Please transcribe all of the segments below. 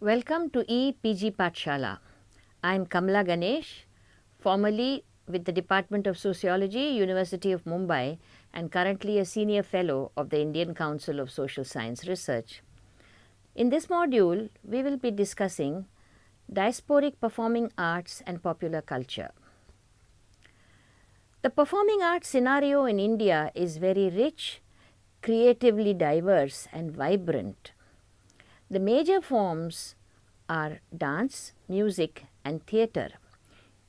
Welcome to EPG Pathshala. I am Kamala Ganesh, formerly with the Department of Sociology, University of Mumbai, and currently a senior fellow of the Indian Council of Social Science Research. In this module, we will be discussing diasporic performing arts and popular culture. The performing arts scenario in India is very rich, creatively diverse, and vibrant. The major forms are dance, music, and theatre.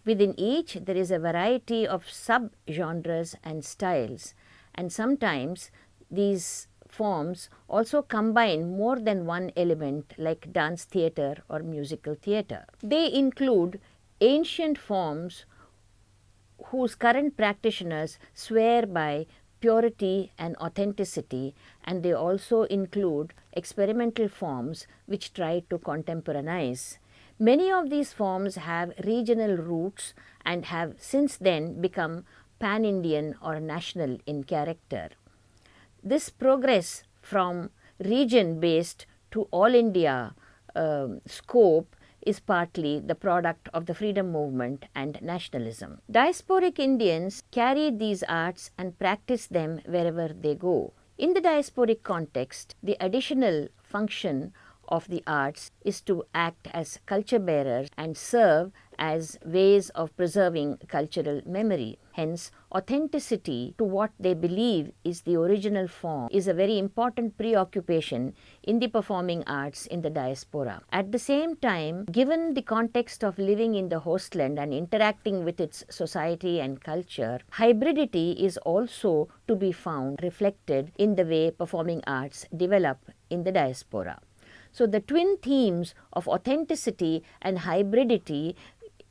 Within each, there is a variety of sub-genres and styles, and sometimes these forms also combine more than one element like dance theatre or musical theatre. They include ancient forms whose current practitioners swear by purity and authenticity, and they also include experimental forms which try to contemporize. Many of these forms have regional roots and have since then become pan-Indian or national in character. This progress from region-based to all India scope is partly the product of the freedom movement and nationalism. Diasporic Indians carry these arts and practice them wherever they go. In the diasporic context, the additional function of the arts is to act as culture bearers and serve as ways of preserving cultural memory. Hence, authenticity to what they believe is the original form is a very important preoccupation in the performing arts in the diaspora. At the same time, given the context of living in the hostland and interacting with its society and culture, hybridity is also to be found reflected in the way performing arts develop in the diaspora. So, the twin themes of authenticity and hybridity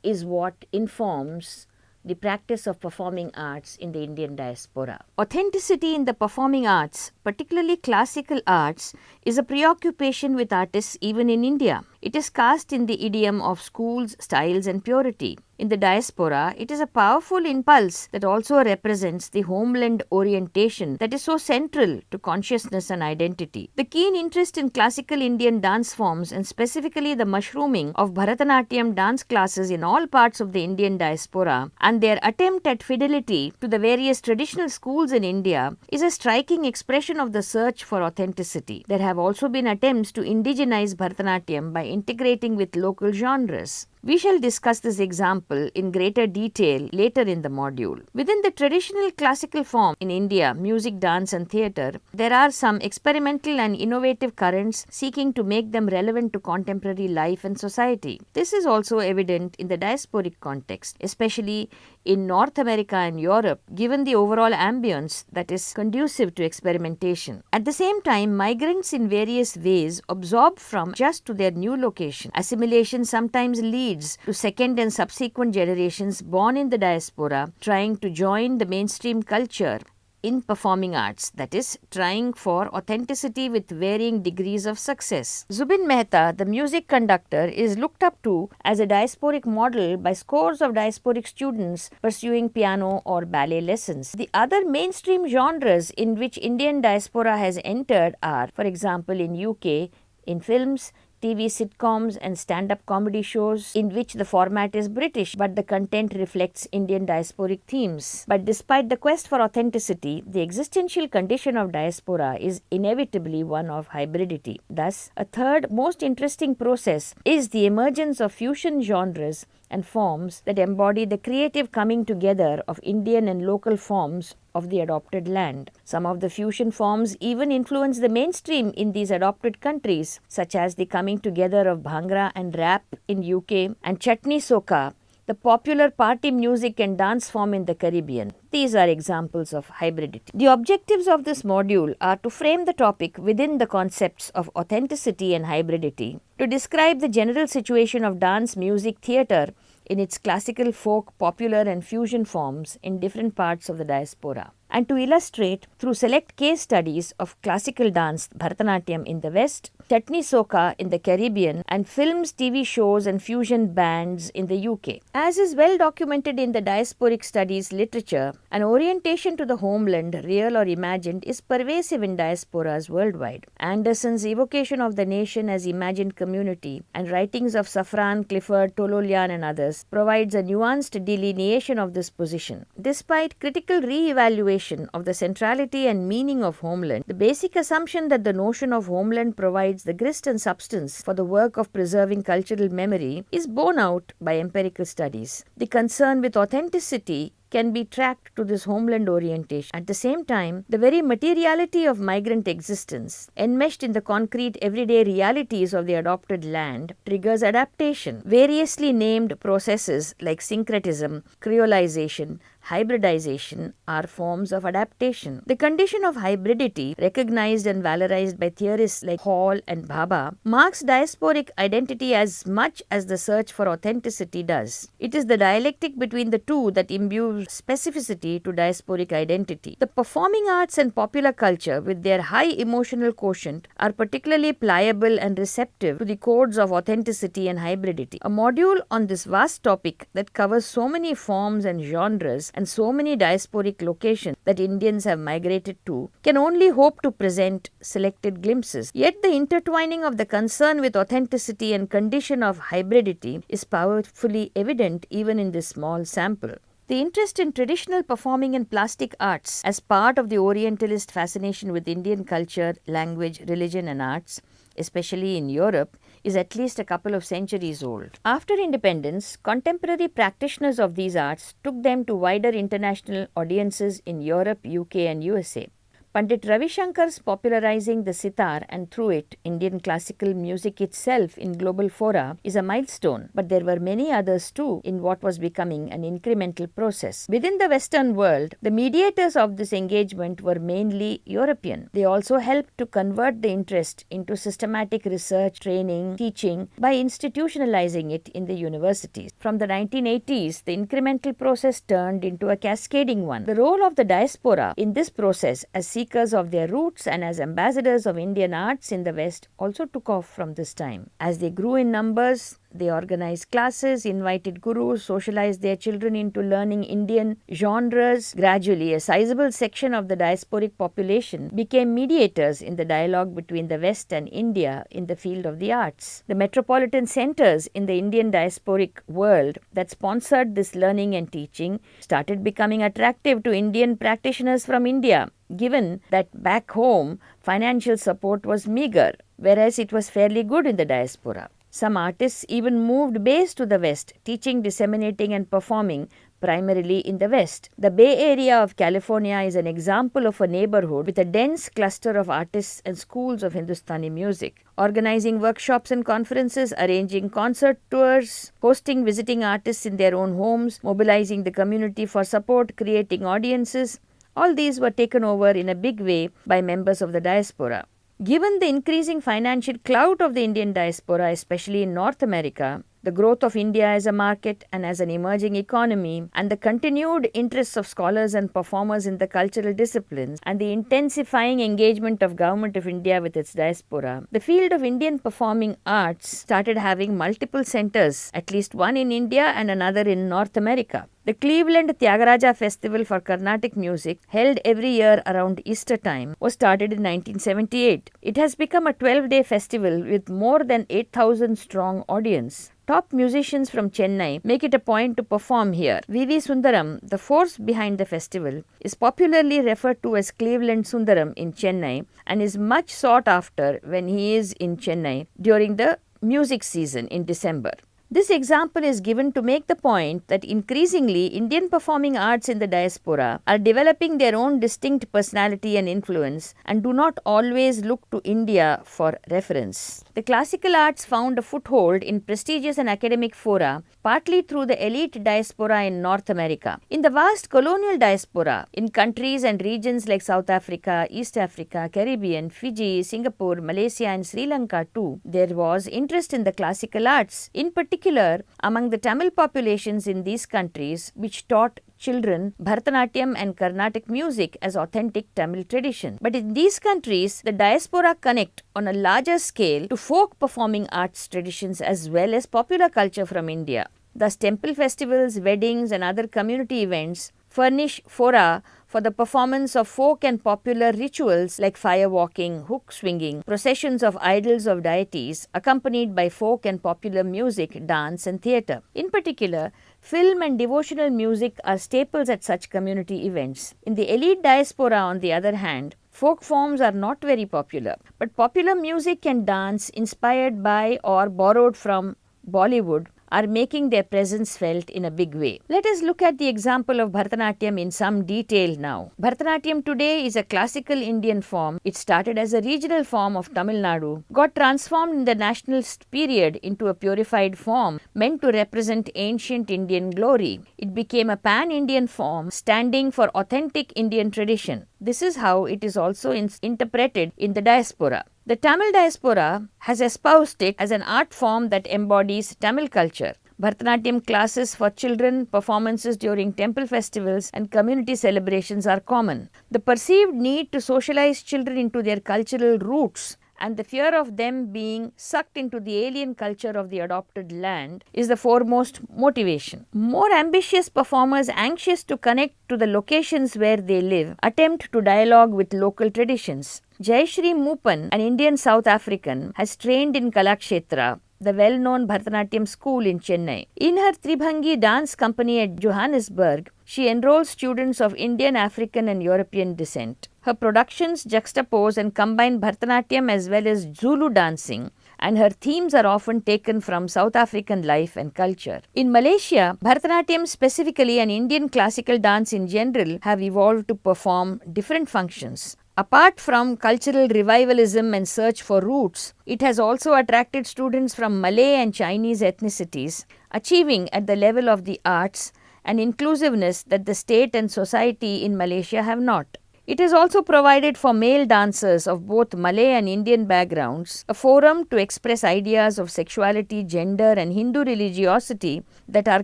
is what informs the practice of performing arts in the Indian diaspora. Authenticity in the performing arts, particularly classical arts, is a preoccupation with artists even in India. It is cast in the idiom of schools, styles, and purity. In the diaspora, it is a powerful impulse that also represents the homeland orientation that is so central to consciousness and identity. The keen interest in classical Indian dance forms and specifically the mushrooming of Bharatanatyam dance classes in all parts of the Indian diaspora and their attempt at fidelity to the various traditional schools in India is a striking expression of the search for authenticity. There have also been attempts to indigenize Bharatanatyam by integrating with local genres. We shall discuss this example in greater detail later in the module. Within the traditional classical form in India, music, dance, and theatre, there are some experimental and innovative currents seeking to make them relevant to contemporary life and society. This is also evident in the diasporic context, especially in North America and Europe, given the overall ambience that is conducive to experimentation. At the same time, migrants in various ways absorb from just to their new location. Assimilation sometimes leads to second and subsequent generations born in the diaspora trying to join the mainstream culture in performing arts, that is, trying for authenticity with varying degrees of success. Zubin Mehta, the music conductor, is looked up to as a diasporic model by scores of diasporic students pursuing piano or ballet lessons. The other mainstream genres in which Indian diaspora has entered are, for example, in UK, in films, TV sitcoms and stand-up comedy shows in which the format is British but the content reflects Indian diasporic themes. But despite the quest for authenticity, the existential condition of diaspora is inevitably one of hybridity. Thus, a third most interesting process is the emergence of fusion genres and forms that embody the creative coming together of Indian and local forms of the adopted land. Some of the fusion forms even influence the mainstream in these adopted countries, such as the coming together of Bhangra and rap in UK and Chutney Soca, the popular party music and dance form in the Caribbean. These are examples of hybridity. The objectives of this module are to frame the topic within the concepts of authenticity and hybridity, to describe the general situation of dance, music, theatre in its classical, folk, popular and fusion forms in different parts of the diaspora, and to illustrate through select case studies of classical dance Bharatanatyam in the West, chutney soca in the Caribbean, and films, TV shows, and fusion bands in the UK. As is well documented in the diasporic studies literature, an orientation to the homeland, real or imagined, is pervasive in diasporas worldwide. Anderson's evocation of the nation as imagined community and writings of Safran, Clifford, Tololian, and others provides a nuanced delineation of this position. Despite critical re-evaluation of the centrality and meaning of homeland, the basic assumption that the notion of homeland provides the grist and substance for the work of preserving cultural memory is borne out by empirical studies. The concern with authenticity can be tracked to this homeland orientation. At the same time, the very materiality of migrant existence, enmeshed in the concrete everyday realities of the adopted land, triggers adaptation. Variously named processes like syncretism, creolization, hybridization are forms of adaptation. The condition of hybridity, recognized and valorized by theorists like Hall and Bhabha, marks diasporic identity as much as the search for authenticity does. It is the dialectic between the two that imbues specificity to diasporic identity. The performing arts and popular culture, with their high emotional quotient, are particularly pliable and receptive to the codes of authenticity and hybridity. A module on this vast topic that covers so many forms and genres and so many diasporic locations that Indians have migrated to can only hope to present selected glimpses. Yet the intertwining of the concern with authenticity and condition of hybridity is powerfully evident even in this small sample. The interest in traditional performing and plastic arts as part of the Orientalist fascination with Indian culture, language, religion and arts, especially in Europe, is at least a couple of centuries old. After independence, contemporary practitioners of these arts took them to wider international audiences in Europe, UK and USA. Pandit Ravi Shankar's popularizing the sitar and through it Indian classical music itself in global fora is a milestone, but there were many others too in what was becoming an incremental process. Within the Western world, the mediators of this engagement were mainly European. They also helped to convert the interest into systematic research, training, teaching by institutionalizing it in the universities. From the 1980s, the incremental process turned into a cascading one. The role of the diaspora in this process as seekers of their roots and as ambassadors of Indian arts in the West also took off from this time. As they grew in numbers, they organized classes, invited gurus, socialized their children into learning Indian genres. Gradually, a sizable section of the diasporic population became mediators in the dialogue between the West and India in the field of the arts. The metropolitan centers in the Indian diasporic world that sponsored this learning and teaching started becoming attractive to Indian practitioners from India, given that back home financial support was meager, whereas it was fairly good in the diaspora. Some artists even moved base to the West, teaching, disseminating and performing primarily in the West. The Bay Area of California is an example of a neighborhood with a dense cluster of artists and schools of Hindustani music. Organizing workshops and conferences, arranging concert tours, hosting visiting artists in their own homes, mobilizing the community for support, creating audiences, all these were taken over in a big way by members of the diaspora. Given the increasing financial clout of the Indian diaspora, especially in North America, the growth of India as a market and as an emerging economy, and the continued interests of scholars and performers in the cultural disciplines, and the intensifying engagement of Government of India with its diaspora, the field of Indian performing arts started having multiple centers, at least one in India and another in North America. The Cleveland Tyagaraja Festival for Carnatic Music, held every year around Easter time, was started in 1978. It has become a 12-day festival with more than 8,000 strong audience. Top musicians from Chennai make it a point to perform here. V.V. Sundaram, the force behind the festival, is popularly referred to as Cleveland Sundaram in Chennai and is much sought after when he is in Chennai during the music season in December. This example is given to make the point that increasingly Indian performing arts in the diaspora are developing their own distinct personality and influence and do not always look to India for reference. The classical arts found a foothold in prestigious and academic fora partly through the elite diaspora in North America. In the vast colonial diaspora in countries and regions like South Africa, East Africa, Caribbean, Fiji, Singapore, Malaysia and Sri Lanka too, there was interest in the classical arts, in particular particular among the Tamil populations in these countries, which taught children Bharatanatyam and Carnatic music as authentic Tamil tradition. But in these countries, the diaspora connect on a larger scale to folk performing arts traditions as well as popular culture from India. Thus, temple festivals, weddings, and other community events furnish fora for the performance of folk and popular rituals like fire walking, hook swinging, processions of idols of deities, accompanied by folk and popular music, dance, and theatre. In particular, film and devotional music are staples at such community events. In the elite diaspora, on the other hand, folk forms are not very popular, but popular music and dance inspired by or borrowed from Bollywood are making their presence felt in a big way. Let us look at the example of Bharatanatyam in some detail now. Bharatanatyam today is a classical Indian form. It started as a regional form of Tamil Nadu, got transformed in the nationalist period into a purified form meant to represent ancient Indian glory. It became a pan-Indian form standing for authentic Indian tradition. This is how it is also interpreted in the diaspora. The Tamil diaspora has espoused it as an art form that embodies Tamil culture. Bharatanatyam classes for children, performances during temple festivals, and community celebrations are common. The perceived need to socialize children into their cultural roots and the fear of them being sucked into the alien culture of the adopted land is the foremost motivation. More ambitious performers, anxious to connect to the locations where they live, attempt to dialogue with local traditions. Jayashree Moopan, an Indian South African, has trained in Kalakshetra, the well-known Bharatanatyam school in Chennai. In her Tribhangi dance company at Johannesburg, she enrolls students of Indian, African and European descent. Her productions juxtapose and combine Bharatanatyam as well as Zulu dancing, and her themes are often taken from South African life and culture. In Malaysia, Bharatanatyam specifically and Indian classical dance in general have evolved to perform different functions. Apart from cultural revivalism and search for roots, it has also attracted students from Malay and Chinese ethnicities, achieving at the level of the arts an inclusiveness that the state and society in Malaysia have not. It has also provided for male dancers of both Malay and Indian backgrounds a forum to express ideas of sexuality, gender and Hindu religiosity that are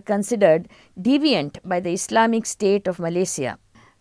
considered deviant by the Islamic State of Malaysia.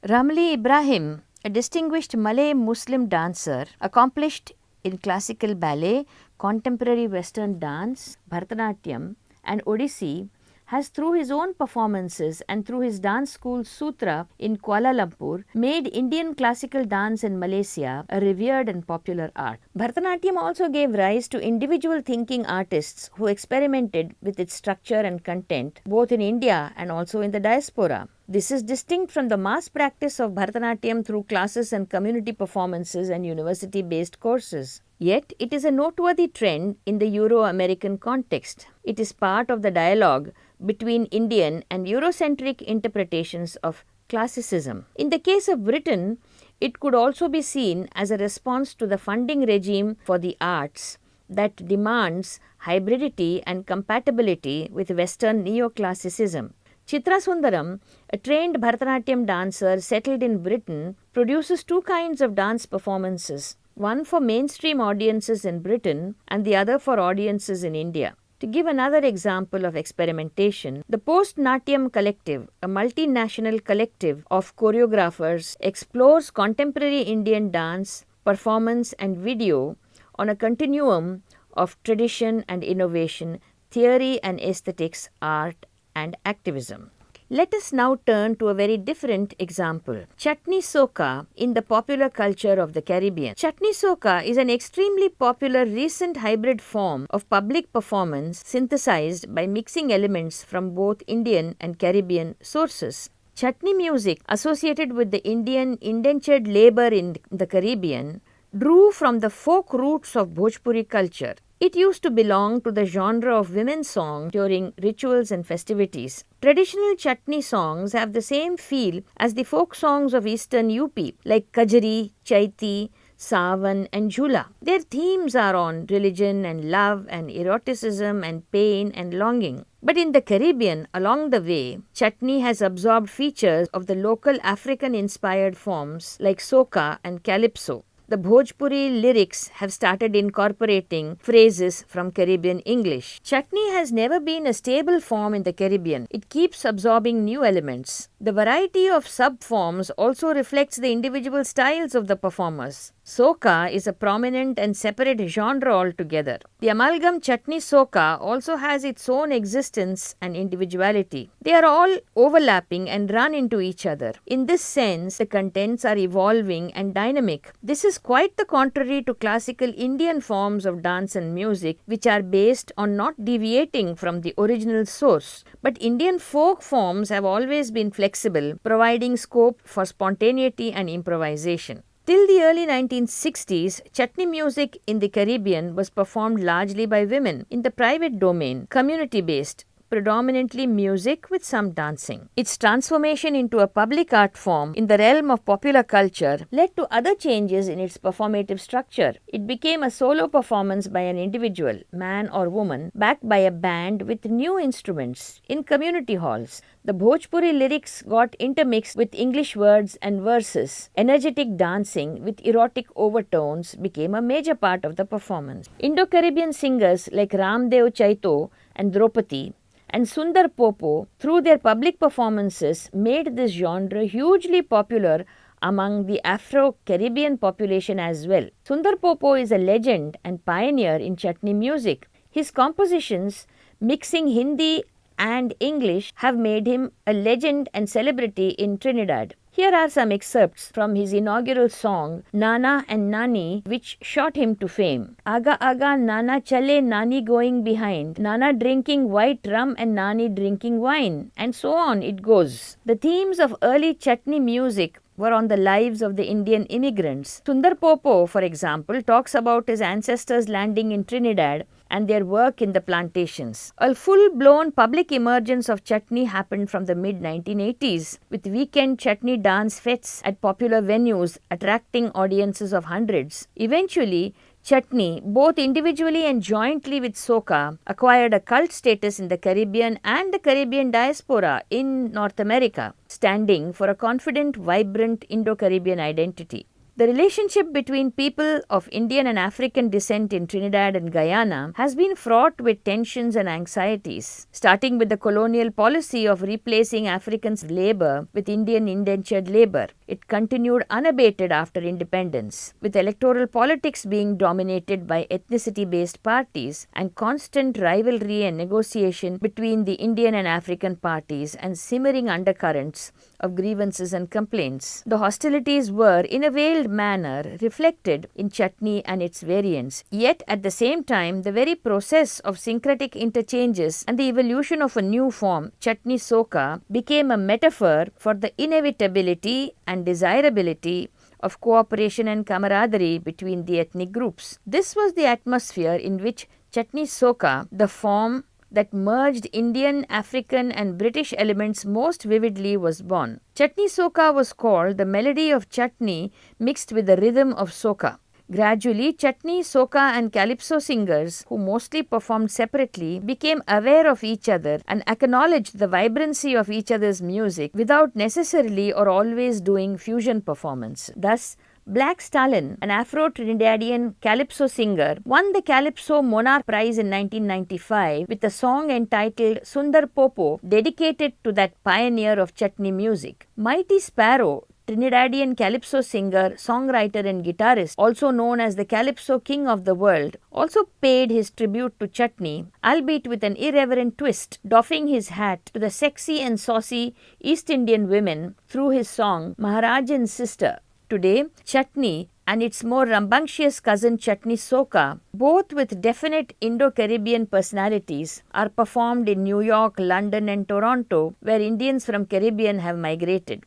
Ramli Ibrahim, a distinguished Malay Muslim dancer, accomplished in classical ballet, contemporary Western dance, Bharatanatyam and Odissi, has through his own performances and through his dance school Sutra in Kuala Lumpur made Indian classical dance in Malaysia a revered and popular art. Bharatanatyam also gave rise to individual thinking artists who experimented with its structure and content both in India and also in the diaspora. This is distinct from the mass practice of Bharatanatyam through classes and community performances and university-based courses. Yet, it is a noteworthy trend in the Euro-American context. It is part of the dialogue between Indian and Eurocentric interpretations of classicism. In the case of Britain, it could also be seen as a response to the funding regime for the arts that demands hybridity and compatibility with Western neoclassicism. Chitra Sundaram, a trained Bharatanatyam dancer settled in Britain, produces two kinds of dance performances, one for mainstream audiences in Britain and the other for audiences in India. To give another example of experimentation, the Post Natyam Collective, a multinational collective of choreographers, explores contemporary Indian dance, performance and video on a continuum of tradition and innovation, theory and aesthetics, art and activism. Let us now turn to a very different example. Chutney Soca in the popular culture of the Caribbean. Chutney Soca is an extremely popular recent hybrid form of public performance synthesized by mixing elements from both Indian and Caribbean sources. Chutney music, associated with the Indian indentured labor in the Caribbean, drew from the folk roots of Bhojpuri culture. It used to belong to the genre of women's song during rituals and festivities. Traditional chutney songs have the same feel as the folk songs of eastern UP like Kajari, Chaiti, Savan and Jhula. Their themes are on religion and love and eroticism and pain and longing. But in the Caribbean, along the way, chutney has absorbed features of the local African-inspired forms like soca and calypso. the Bhojpuri lyrics have started incorporating phrases from Caribbean English. Chutney has never been a stable form in the Caribbean. It keeps absorbing new elements. The variety of sub-forms also reflects the individual styles of the performers. Soca is a prominent and separate genre altogether. The amalgam chutney soca also has its own existence and individuality. They are all overlapping and run into each other. In this sense, the contents are evolving and dynamic. This is quite the contrary to classical Indian forms of dance and music, which are based on not deviating from the original source. But Indian folk forms have always been flexible, providing scope for spontaneity and improvisation. Till the early 1960s, chutney music in the Caribbean was performed largely by women in the private domain, community-based, predominantly music with some dancing. Its transformation into a public art form in the realm of popular culture led to other changes in its performative structure. It became a solo performance by an individual, man or woman, backed by a band with new instruments in community halls. The Bhojpuri lyrics got intermixed with English words and verses. Energetic dancing with erotic overtones became a major part of the performance. Indo-Caribbean singers like Ramdev Chaito and Draupadi and Sundar Popo, through their public performances, made this genre hugely popular among the Afro-Caribbean population as well. Sundar Popo is a legend and pioneer in chutney music. His compositions, mixing Hindi and English, have made him a legend and celebrity in Trinidad. Here are some excerpts from his inaugural song, Nana and Nani, which shot him to fame. Aga aga Nana chale, Nani going behind, Nana drinking white rum and Nani drinking wine, and so on it goes. The themes of early chutney music were on the lives of the Indian immigrants. Sundar Popo, for example, talks about his ancestors landing in Trinidad and their work in the plantations. A full-blown public emergence of chutney happened from the mid-1980s, with weekend chutney dance fetes at popular venues attracting audiences of hundreds. Eventually, chutney, both individually and jointly with soca, acquired a cult status in the Caribbean and the Caribbean diaspora in North America, standing for a confident, vibrant Indo-Caribbean identity. The relationship between people of Indian and African descent in Trinidad and Guyana has been fraught with tensions and anxieties, starting with the colonial policy of replacing Africans' labor with Indian indentured labor. It continued unabated after independence, with electoral politics being dominated by ethnicity-based parties and constant rivalry and negotiation between the Indian and African parties and simmering undercurrents of grievances and complaints. The hostilities were, in a veiled manner, reflected in chutney and its variants. Yet, at the same time, the very process of syncretic interchanges and the evolution of a new form, chutney soca, became a metaphor for the inevitability and desirability of cooperation and camaraderie between the ethnic groups. This was the atmosphere in which chutney soca, the form that merged Indian, African and British elements most vividly, was born. Chutney soca was called the melody of chutney mixed with the rhythm of soca. Gradually, chutney, soca and calypso singers, who mostly performed separately, became aware of each other and acknowledged the vibrancy of each other's music without necessarily or always doing fusion performance. Thus, Black Stalin, an Afro-Trinidadian calypso singer, won the Calypso Monarch Prize in 1995 with a song entitled Sundar Popo, dedicated to that pioneer of chutney music. Mighty Sparrow, Trinidadian calypso singer, songwriter and guitarist, also known as the Calypso King of the World, also paid his tribute to chutney, albeit with an irreverent twist, doffing his hat to the sexy and saucy East Indian women through his song Maharajan's Sister. Today, chutney and its more rambunctious cousin chutney soca, both with definite Indo-Caribbean personalities, are performed in New York, London and Toronto, where Indians from Caribbean have migrated.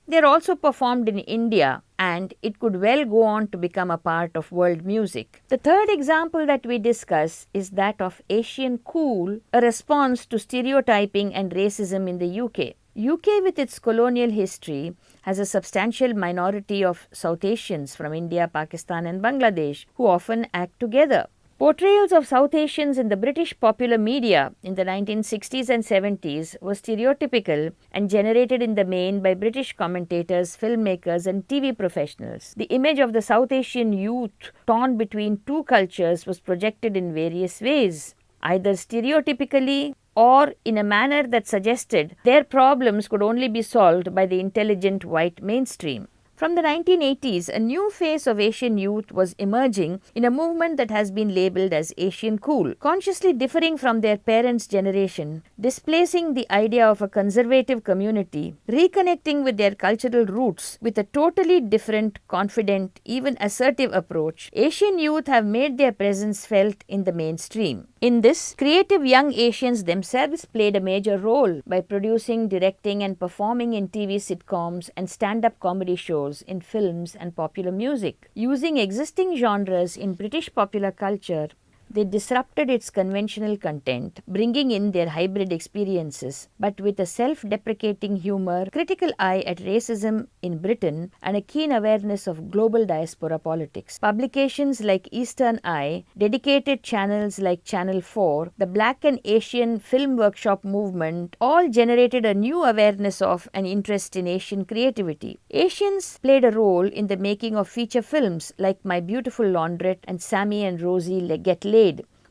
They are also performed in India, and it could well go on to become a part of world music. The third example that we discuss is that of Asian cool, a response to stereotyping and racism in the UK. UK, with its colonial history, has a substantial minority of South Asians from India, Pakistan and Bangladesh who often act together. Portrayals of South Asians in the British popular media in the 1960s and 70s were stereotypical and generated in the main by British commentators, filmmakers, and TV professionals. The image of the South Asian youth torn between two cultures was projected in various ways, either stereotypically or in a manner that suggested their problems could only be solved by the intelligent white mainstream. From the 1980s, a new face of Asian youth was emerging in a movement that has been labeled as Asian cool, consciously differing from their parents' generation, displacing the idea of a conservative community, reconnecting with their cultural roots with a totally different, confident, even assertive approach. Asian youth have made their presence felt in the mainstream. In this, creative young Asians themselves played a major role by producing, directing, and performing in TV sitcoms and stand-up comedy shows, in films and popular music. Using existing genres in British popular culture, they disrupted its conventional content, bringing in their hybrid experiences, but with a self-deprecating humor, critical eye at racism in Britain, and a keen awareness of global diaspora politics. Publications like Eastern Eye, dedicated channels like Channel 4, the Black and Asian Film Workshop movement all generated a new awareness of and interest in Asian creativity. Asians played a role in the making of feature films like My Beautiful Laundrette and Sammy and Rosie Get Laid,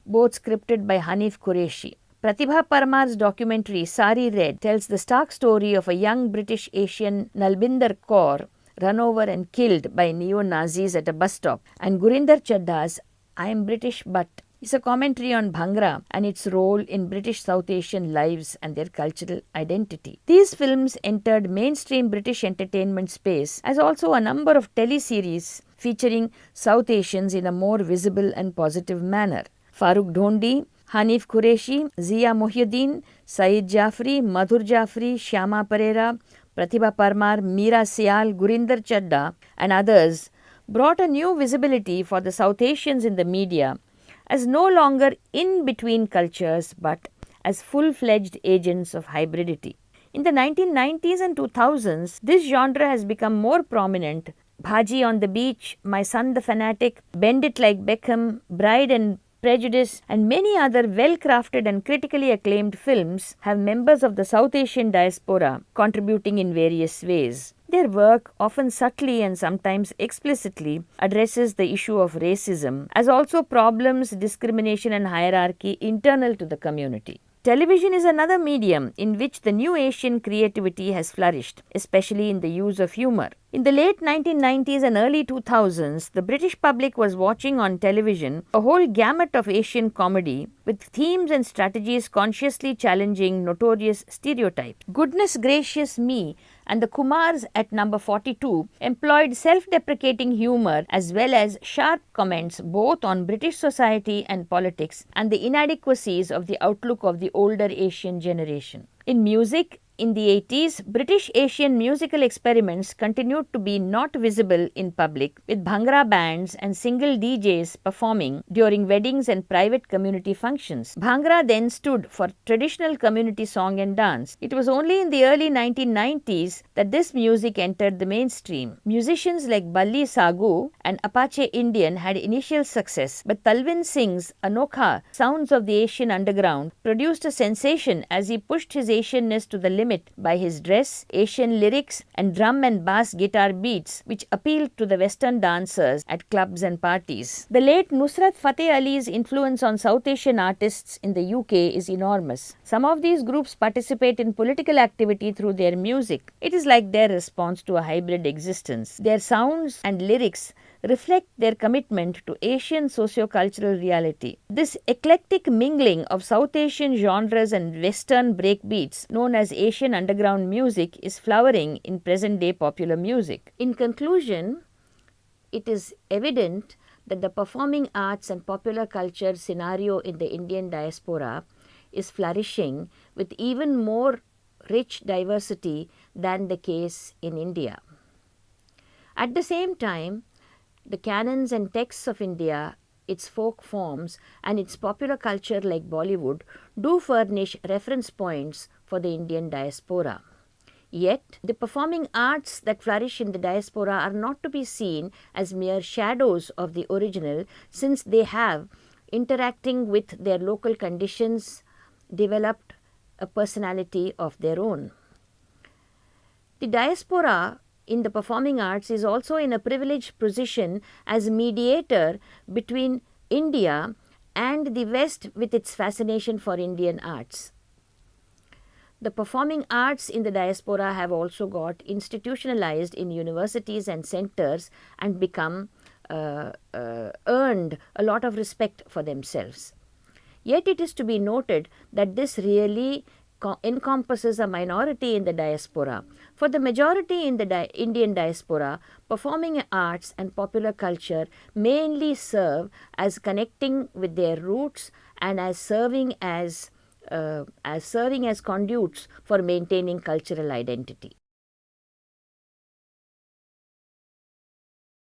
both scripted by Hanif Qureshi. Pratibha Parmar's documentary Sari Red tells the stark story of a young British Asian Nalbinder Kaur run over and killed by neo-Nazis at a bus stop, and Gurinder Chadda's I Am British But is a commentary on Bhangra and its role in British South Asian lives and their cultural identity. These films entered mainstream British entertainment space as also a number of teleseries featuring South Asians in a more visible and positive manner. Farooq Dhondi, Hanif Qureshi, Zia Mohyuddin, Saeed Jafri, Madhur Jafri, Shyama Parera, Pratibha Parmar, Meera Syal, Gurinder Chadda, and others brought a new visibility for the South Asians in the media as no longer in between cultures but as full-fledged agents of hybridity. In the 1990s and 2000s, this genre has become more prominent. Bhaji on the Beach, My Son the Fanatic, Bend It Like Beckham, Bride and Prejudice, and many other well-crafted and critically acclaimed films have members of the South Asian diaspora contributing in various ways. Their work, often subtly and sometimes explicitly, addresses the issue of racism as also problems, discrimination, and hierarchy internal to the community. Television is another medium in which the new Asian creativity has flourished, especially in the use of humor. In the late 1990s and early 2000s, the British public was watching on television a whole gamut of Asian comedy with themes and strategies consciously challenging notorious stereotypes. Goodness Gracious Me and the Kumars at number 42 employed self-deprecating humor as well as sharp comments both on British society and politics and the inadequacies of the outlook of the older Asian generation. In music, in the 80s, British Asian musical experiments continued to be not visible in public, with Bhangra bands and single DJs performing during weddings and private community functions. Bhangra then stood for traditional community song and dance. It was only in the early 1990s that this music entered the mainstream. Musicians like Balli Sagu and Apache Indian had initial success, but Talvin Singh's Anokha Sounds of the Asian Underground produced a sensation as he pushed his Asianness to the limit by his dress, Asian lyrics, and drum and bass guitar beats, which appealed to the Western dancers at clubs and parties. The late Nusrat Fateh Ali's influence on South Asian artists in the UK is enormous. Some of these groups participate in political activity through their music. It is like their response to a hybrid existence. Their sounds and lyrics reflect their commitment to Asian socio-cultural reality. This eclectic mingling of South Asian genres and Western breakbeats, known as Asian underground music, is flowering in present-day popular music. In conclusion, it is evident that the performing arts and popular culture scenario in the Indian diaspora is flourishing with even more rich diversity than the case in India. At the same time, the canons and texts of India, its folk forms, and its popular culture like Bollywood do furnish reference points for the Indian diaspora. Yet, the performing arts that flourish in the diaspora are not to be seen as mere shadows of the original, since they have interacting with their local conditions, developed a personality of their own. The diaspora in the performing arts is also in a privileged position as mediator between India and the West with its fascination for Indian arts. The performing arts in the diaspora have also got institutionalized in universities and centers and become earned a lot of respect for themselves. Yet it is to be noted that this really encompasses a minority in the diaspora. For the majority in the Indian diaspora, performing arts and popular culture mainly serve as connecting with their roots and as serving as conduits for maintaining cultural identity.